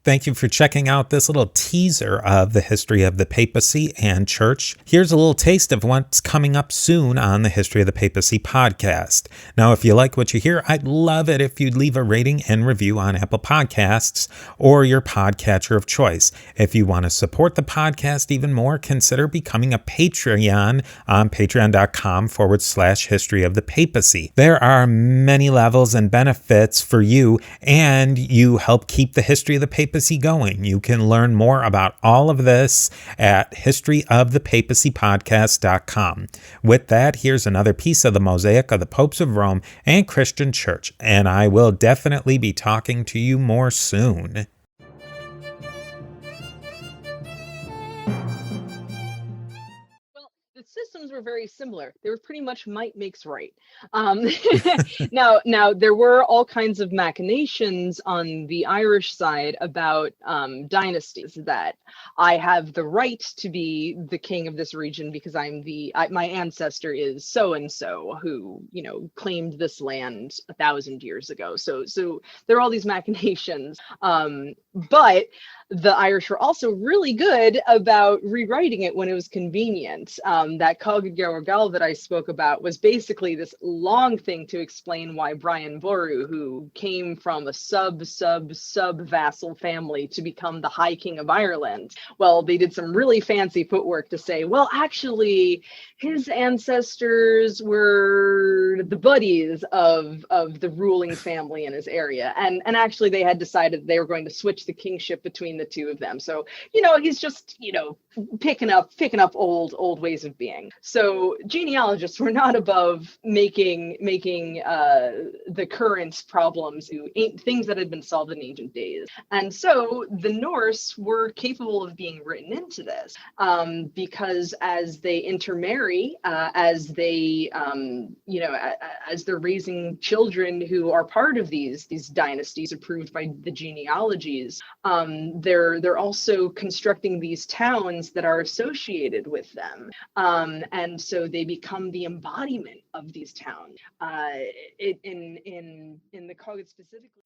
Thank you for checking out this little teaser of the history of the papacy and church. Here's a little taste of what's coming up soon on the History of the Papacy podcast. Now, if you like what you hear, I'd love it if you'd leave a rating and review on Apple Podcasts or your podcatcher of choice. If you want to support the podcast even more, consider becoming a Patreon on patreon.com/history of the papacy. There are many levels and benefits for you, and you help keep the history of the papacy going. You can learn more about all of this at historyofthepapacypodcast.com. With that, here's another piece of the mosaic of the popes of Rome and Christian church, and I will definitely be talking to you more soon. Systems were very similar. They were pretty much might makes right. Now there were all kinds of machinations on the Irish side about dynasties, that I have the right to be the king of this region because my ancestor is so and so who claimed this land 1,000 years ago. So there are all these machinations, but the Irish were also really good about rewriting it when it was convenient. That Cogad Gael that I spoke about was basically this long thing to explain why Brian Boru, who came from a sub vassal family to become the High King of Ireland, well, they did some really fancy footwork to say, well, actually, his ancestors were the buddies of the ruling family in his area, and actually they had decided they were going to switch the kingship between the two of them. So he's just picking up old ways of being. So genealogists were not above making the current problems things that had been solved in ancient days. And so the Norse were capable of being written into this, because as they intermarry, as they're raising children who are part of these dynasties approved by the genealogies, they're also constructing these towns that are associated with them, and so they become the embodiment of these towns. In the Cogad specifically.